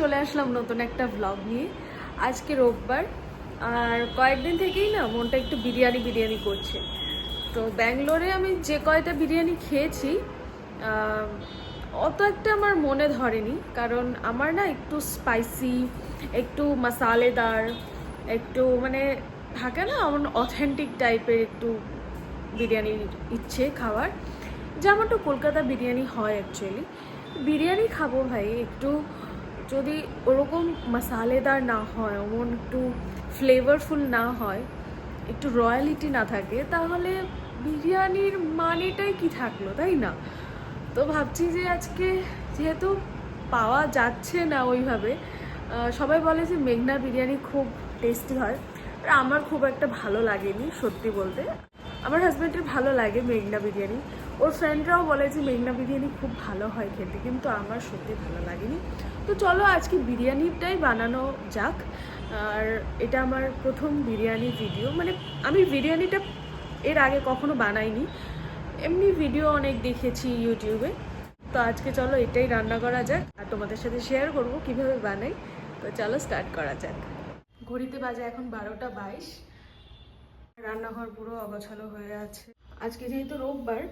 চলে আসলাম নতুন একটা ব্লগ নিয়ে। আজকে রোববার, আর কয়েকদিন থেকেই না মনটা একটু বিরিয়ানি বিরিয়ানি করছে। তো ব্যাঙ্গালোরে আমি যে কয়টা বিরিয়ানি খেয়েছি অত একটা আমার মনে ধরেনি, কারণ আমার না একটু স্পাইসি, একটু মশালেদার, একটু মানে থাকে না আমার অথেন্টিক টাইপের একটু বিরিয়ানির ইচ্ছে খাওয়ার, যেমনটা কলকাতা বিরিয়ানি হয়। অ্যাকচুয়ালি বিরিয়ানি খাবো ভাই, একটু যদি ওরকম মশালেদার না হয়, ওমন একটু ফ্লেভারফুল না হয়, একটু রয়্যালিটি না থাকে, তাহলে বিরিয়ানির মানেটাই কি থাকলো, তাই না? তো ভাবছি যে আজকে যেহেতু পাওয়া যাচ্ছে না ওইভাবে, সবাই বলে যে মেঘনা বিরিয়ানি খুব টেস্টি হয়, আর আমার খুব একটা ভালো লাগেনি সত্যি বলতে। আমার হাজব্যান্ডের ভালো লাগে মেঘনা বিরিয়ানি, ওর ফ্রেন্ডরাও বলে যে মেঘনা বিরিয়ানি খুব ভালো হয় খেতে, কিন্তু আমার সত্যি ভালো লাগেনি। তো চলো আজকে বিরিয়ানিটাই বানানো যাক। আর এটা আমার প্রথম বিরিয়ানি ভিডিও, মানে আমি বিরিয়ানিটা এর আগে কখনো বানাইনি, এমনি ভিডিও অনেক দেখেছি ইউটিউবে। তো আজকে চলো এটাই রান্না করা যাক, আর তোমাদের সাথে শেয়ার করবো কিভাবে বানাই। তো চলো স্টার্ট করা যাক। ঘড়িতে বাজে এখন 12টা 22। রান্নাঘর পুরো অগোছালো হয়ে আছে। আজকে যেহেতু রোববার,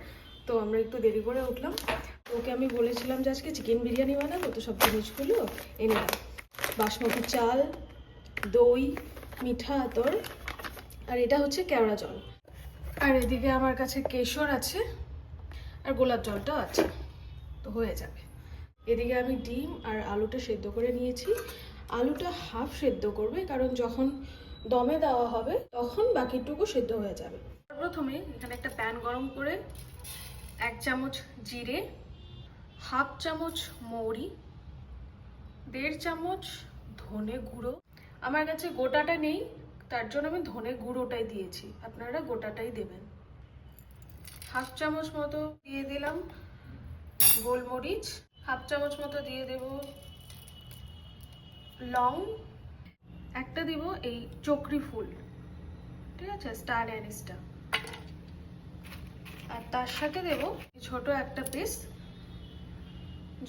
তো আমরা একটু দেরি করে উঠলাম। ওকে আমি বলেছিলাম যে আজকে চিকেন বিরিয়ানি বানাবো, তো সব জিনিসগুলো এনে দাও। বাসমতি চাল, দই, মিঠা আতর, আর এটা হচ্ছে কেওড়া জল। আর এদিকে আমার কাছে কেশর আছে, আর গোলাপ জলটাও আছে, তো হয়ে যাবে। এদিকে আমি ডিম আর আলুটা সেদ্ধ করে নিয়েছি। আলুটা হাফ সেদ্ধ করবে, কারণ যখন দমে দেওয়া হবে তখন বাকিটুকু সেদ্ধ হয়ে যাবে। প্রথমে এখানে একটা প্যান গরম করে 1 চামচ জিরে, হাফ চামচ মৌরি, 1.5 চামচ ধনে গুঁড়ো। আমার কাছে গোটাটা নেই, তার জন্য আমি ধনে গুঁড়োটাই দিয়েছি, আপনারা গোটাটাই দেবেন। হাফ চামচ মতো দিয়ে দিলাম গোলমরিচ, হাফ চামচ মতো দিয়ে দেব লং, একটা দিব এই চক্রি ফুল, ঠিক আছে, স্টার অ্যানিসটা, আর তার সাথে দেব ছোট একটা পিস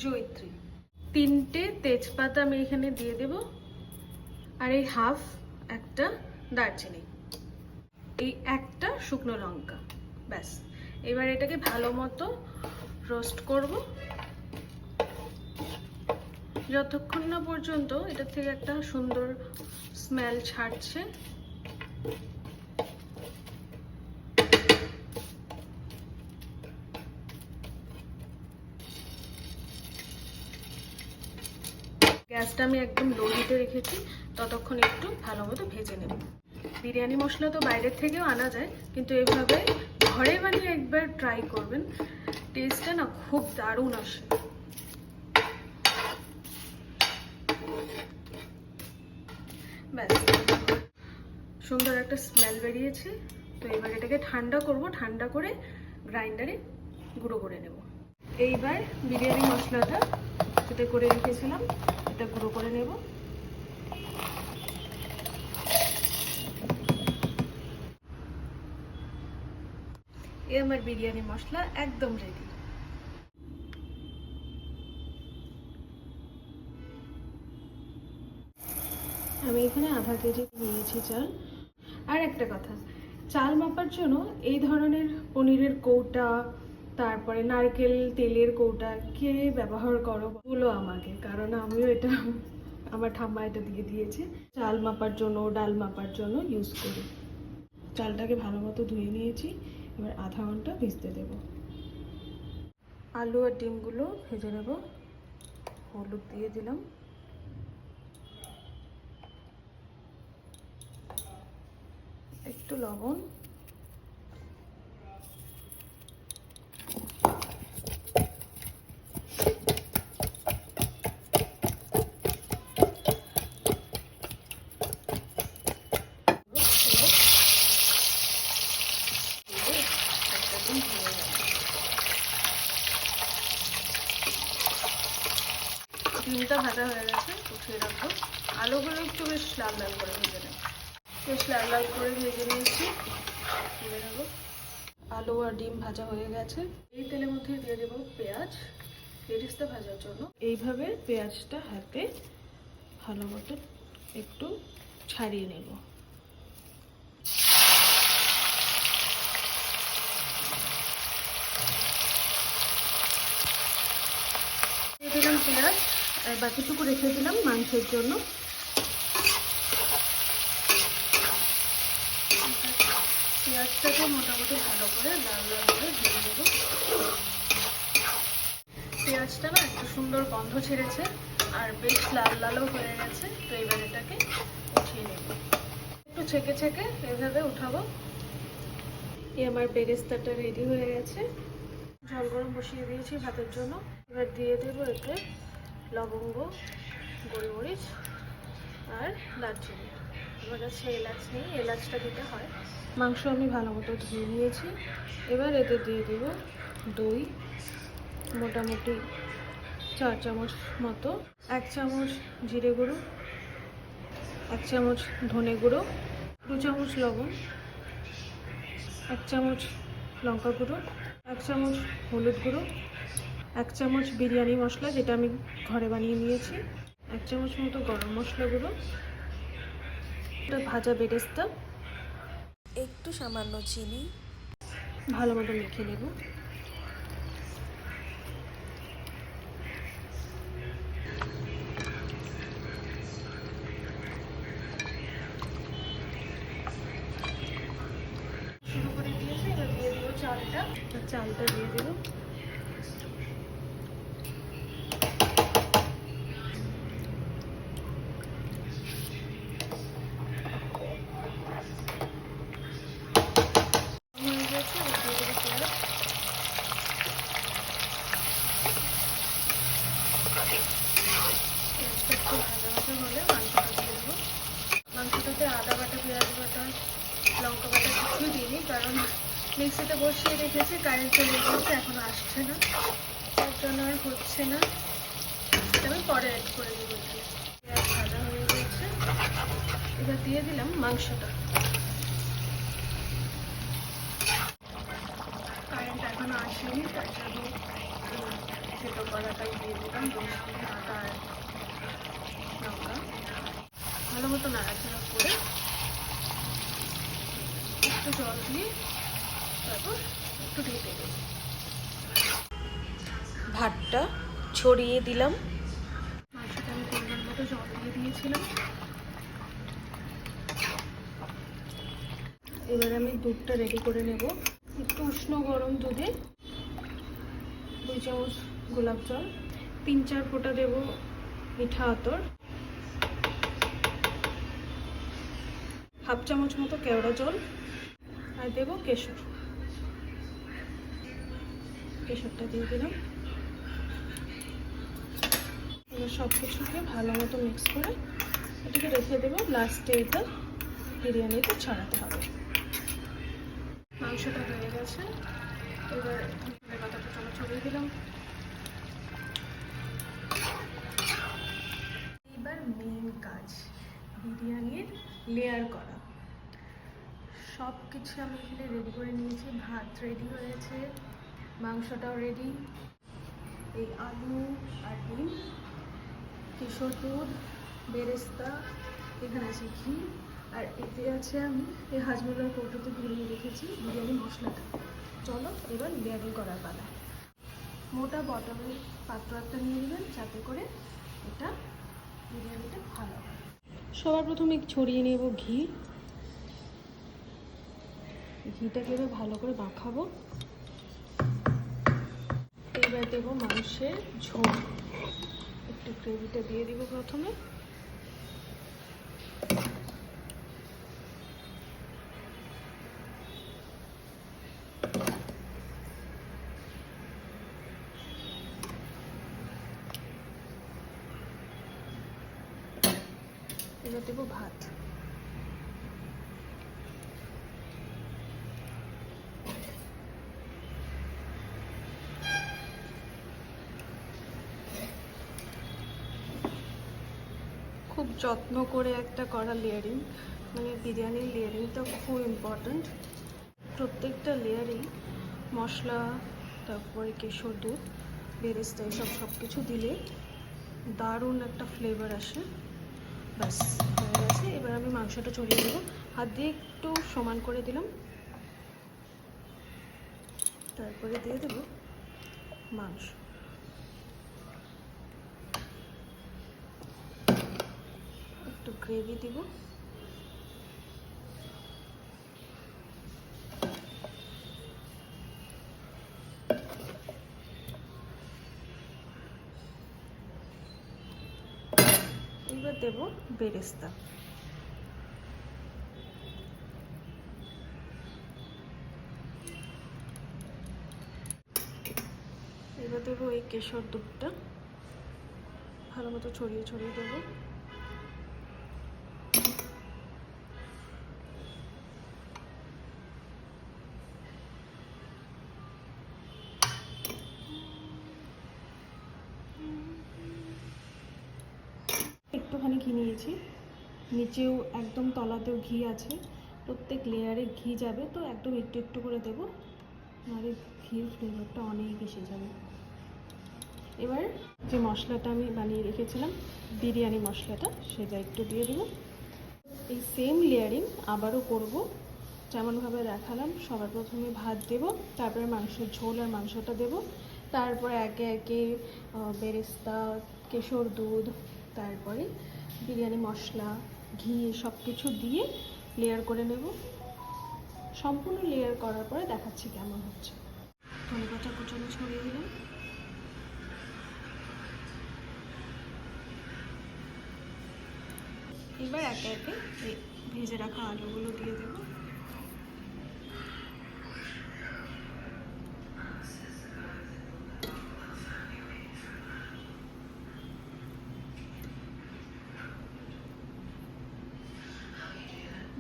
জয়িত্রী। 3টে তেজপাতা আমি এখানে দিয়ে দেব, আর এই হাফ একটা দারচিনি, এই একটা শুকনো লঙ্কা, ব্যাস। এবার এটাকে ভালো মতো রোস্ট করব যতক্ষণ না পর্যন্ত এটা থেকে একটা সুন্দর স্মেল ছাড়ছে। গ্যাসটা আমি একদম লো হিটে রেখেছি, ততক্ষণ একটু ভালো মতো ভেজে নেব। বিরিয়ানি মশলা তো বাইরের থেকেও আনা যায়, কিন্তু এভাবে ঘরে বানিয়ে একবার ট্রাই করবেন, টেস্টটা না খুব দারুণ আসে। ব্যাস, সুন্দর একটা স্মেল বেরিয়েছে। তো এবার এটাকে ঠান্ডা করব, ঠান্ডা করে গ্রাইন্ডারে গুঁড়ো করে নেব। এইবার বিরিয়ানি মশলাটা যেটা করে রেখেছিলাম এটা গুঁড়ো করে নেব। এই আমার বিরিয়ানি মশলা একদম রেডি। আমি এখানে আধা কেজি নিয়েছি চাল। আর একটা কথা, চাল মাপার জন্য এই ধরনের পনিরের কৌটা, তারপরে নারকেল তেলের কৌটা কে ব্যবহার করো বলো আমাকে, কারণ আমিও এটা, আমার ঠাম্মা এটা দিয়ে দিয়েছে, চাল মাপার জন্য, ডাল মাপার জন্য ইউজ করি। চালটাকে ভালো মতো ধুয়ে নিয়েছি, এবার আধা ঘন্টা ভিজতে দেব। আলু আর ডিমগুলো ভেজে নেব। হলুদ দিয়ে দিলাম, একটু লবণ, ডিমটা ভাজা হয়ে গেছে, উঠিয়ে রাখবো। আলুগুলো একটু বেশ লাল লাল করে ভেজে নেব। বেশ লাল লাল করে ভেজে নিয়েছি, তুলে নেব। আলু আর ডিম ভাজা হয়ে গেছে। এই তেলের মধ্যে দিয়ে দেবো পেঁয়াজ, বেরেস্তা ভাজার জন্য। এইভাবে পেঁয়াজটা হাতে ভালো মতো একটু ছাড়িয়ে নেব। দিয়ে দিলাম পেঁয়াজ, আর বাকিটুকু রেখে দিলাম মাংসের জন্য। পেঁয়াজটাকে মোটামুটি ভালো করে লাল লাল করে ভেজে দেব। পেঁয়াজটা না একটু সুন্দর গন্ধ ছেড়েছে আর বেশ লাল লালও হয়ে গেছে। তো এবার এটাকে উঠিয়ে নেব, একটু ছেঁকে ছেঁকে এভাবে উঠাবো। আমার বেরেস্তাটা রেডি হয়ে গেছে। জল গরম বসিয়ে দিয়েছি ভাতের জন্য। এবার দিয়ে দেবো এতে লবঙ্গ, গোলমরিচ আর দারচিনি। আমার কাছে এলাচ নেই, এলাচটা দিতে হয়। মাংস আমি ভালো মতো ধুয়ে নিয়েছি। এবার এতে দিয়ে দেবো দই, মোটামুটি 4 চামচ মতো। 1 চামচ জিরে গুঁড়ো, 1 চামচ ধনে গুঁড়ো, 2 চামচ লবণ, 1 চামচ লঙ্কা গুঁড়ো, 1 চামচ হলুদ গুঁড়ো, 1 চামচ বিরিয়ানি মশলা যেটা আমি ঘরে বানিয়ে নিয়েছি, 1 চামচ মতো গরম মশলা গুঁড়ো, ভাজা বেরেস্তা, একটু সামান্য চিনি, ভালো মতো মেখে নেব। শুরু করে দিয়েছি, এবার দিয়ে দেবো চালটা। চালটা দিয়ে দেবো। মাংসটাতে আদা বাটা, পেঁয়াজ বাটা, লঙ্কা বাটা কিছুই দিইনি, কারণ মিক্সিতে বসিয়ে রেখেছি, কারেন্ট চলে গেছে, এখনো আসছে না, তার জন্য আর হচ্ছে না। আমি পরে অ্যাড করে দেবো। পেঁয়াজ ভাজা হয়ে গেছে, এবার দিয়ে দিলাম মাংসটা। কারেন্ট এখনো আসেনি, তার জন্য সেটা করাটাই দিয়ে দিলাম। রসুন, আদা আর লঙ্কা ভালো মতো নাড়াচাড়া করে একটু জল দিয়ে তারপর একটু ঢেকে দেব। ভাতটা ছড়িয়ে দিলাম। মাংসটা আমি পরিমাণ মতো জল দিয়ে দিয়েছিলাম। এবার আমি দুধটা রেডি করে নেব। একটু উষ্ণ গরম দুধে 2 চামচ গোলাপ জল, 3-4 ফোঁটা দেব মিঠা আতর, 1/2 চামচ মতো কেওড়া জল, আর দেব কেশর। কেশরটা দিয়ে দিলাম। এবার সব কিছুকে ভালো মতো মিক্স করে এটাকে রেখে দেবো। লাস্টে এটা বিরিয়ানিতে ছড়াতে হবে। মাংসটা হয়ে গেছে, এবার পাতাটা ছড়িয়ে দিলাম। এবার মেইন কাজ, বিরিয়ানির লেয়ার করা। সব কিছু আমি এখানে রেডি করে নিয়েছি। ভাত রেডি হয়েছে, মাংসটাও রেডি, এই আলু আর ডিম, কেশর দুধ, বেরেস্তা, এখানে আছে ঘি, আর এতে আছে আমি এই হাজমোলার কৌটোতে ঘুরিয়ে রেখেছি বিরিয়ানি মশলাটা। চলো এবার লেয়ারিং করার পালা। মোটা বটমের পাত্র একটা নিয়ে নেবেন, যাতে করে এটা বিরিয়ানিটা ভালো হয়। সবার প্রথমে ছড়িয়ে নেব ঘি। ঘিটাকে এবার ভালো করে মাখাবো। এবার দেবো মাংসের ঝোল, একটু গ্রেভিটা দিয়ে দিব প্রথমে। এবার দেবো ভাত। খুব যত্ন করে একটা করা লেয়ারিং, মানে বিরিয়ানির লেয়ারিংটা খুব ইম্পর্ট্যান্ট। প্রত্যেকটা লেয়ারেই মশলা, তারপরে কেশর দুধ, বেরেস্তা, এসব সব কিছু দিলে দারুণ একটা ফ্লেভার আসে। ব্যাস হয়ে গেছে। এবার আমি মাংসটা ছড়িয়ে দেবো, হাত দিয়ে একটু সমান করে দিলাম, তারপরে দিয়ে দেবো মাংস। একটু গ্রেভি দিব, এবার দেব বেরেস্তা। এবার দেবো এই কেশর দুধটা, ভালো মতো ছড়িয়ে ছড়িয়ে দেবো। একটুখানি ঘি নিয়েছি, নিচেও একদম তলাতেও ঘি আছে, প্রত্যেক লেয়ারে ঘি যাবে, তো একদম একটু একটু করে দেবো, নাহলে ঘির ফ্লেভারটা অনেক এসে যাবে। এবার যে মশলাটা আমি বানিয়ে রেখেছিলাম, বিরিয়ানি মশলাটা, সেটা একটু দিয়ে দেবো। এই সেম লেয়ারিং আবারও করব, যেমনভাবে দেখালাম। সবার প্রথমে ভাত দেব, তারপরে মাংসের ঝোল আর মাংসটা দেব, তারপরে একে একে বেরেস্তা, কেশর দুধ, তারপরে বিরিয়ানি মশলা, ঘি সব কিছু দিয়ে লেয়ার করে নেব। সম্পূর্ণ লেয়ার করার পরে দেখাচ্ছি কেমন হচ্ছে। ধনেপাতা কুচানো ছড়িয়ে দিলাম, এবার একে একে এই ভেজে রাখা আলুগুলো দিয়ে দেবো।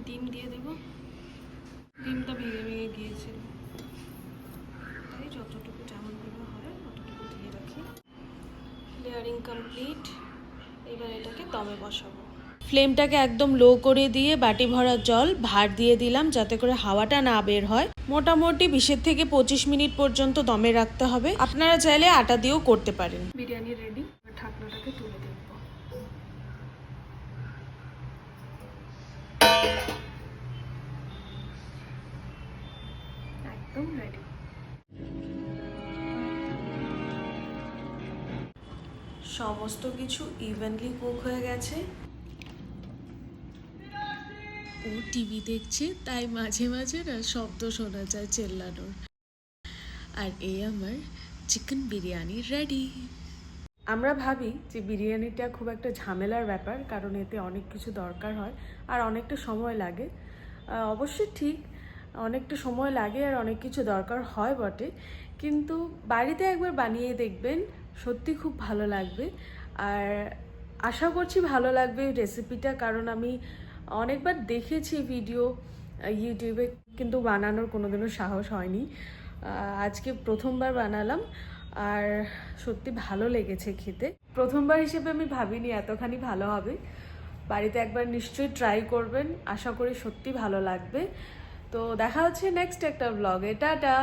ডিম দিয়ে দেবো, ডিমটা ভেঙে ভেঙে গিয়েছিল, তাই যতটুকু যেমনভাবে হয় ততটুকু দিয়ে রাখি। লেয়ারিং কমপ্লিট, এবার এটাকে দমে বসাবো। ফ্লেমটাকে একদম লো করে দিয়ে বাটি ভরা জল ভার দিয়ে দিলাম, যাতে করে হাওয়াটা না বের হয়। মোটামুটি 20 থেকে 25 মিনিট পর্যন্ত দমে রাখতে হবে। আপনারা চাইলে আটা দিয়েও করতে পারেন। বিরিয়ানি রেডি, ঢাকনাটাকে তুলে দেব। একদম রেডি। সমস্ত কিছু ইভেনলি কুক হয়ে গেছে। ও টিভি দেখছে, তাই মাঝে মাঝে না শব্দ শোনা যায় চেল্লানোর। আর এই আমার চিকেন বিরিয়ানি রেডি। আমরা ভাবি যে বিরিয়ানিটা খুব একটা ঝামেলার ব্যাপার, কারণ এতে অনেক কিছু দরকার হয় আর অনেকটা সময় লাগে। অবশ্যই ঠিক, অনেকটা সময় লাগে আর অনেক কিছু দরকার হয় বটে, কিন্তু বাড়িতে একবার বানিয়ে দেখবেন, সত্যি খুব ভালো লাগবে। আর আশা করছি ভালো লাগবে রেসিপিটা, কারণ আমি অনেকবার দেখেছি ভিডিও ইউটিউবে, কিন্তু বানানোর কোনোদিনও সাহস হয়নি। আজকে প্রথমবার বানালাম আর সত্যি ভালো লেগেছে খেতে। প্রথমবার হিসেবে আমি ভাবিনি এতখানি ভালো হবে। বাড়িতে একবার নিশ্চয়ই ট্রাই করবেন, আশা করি সত্যি ভালো লাগবে। তো দেখা হচ্ছে নেক্সট একটা ব্লগে। টাটা।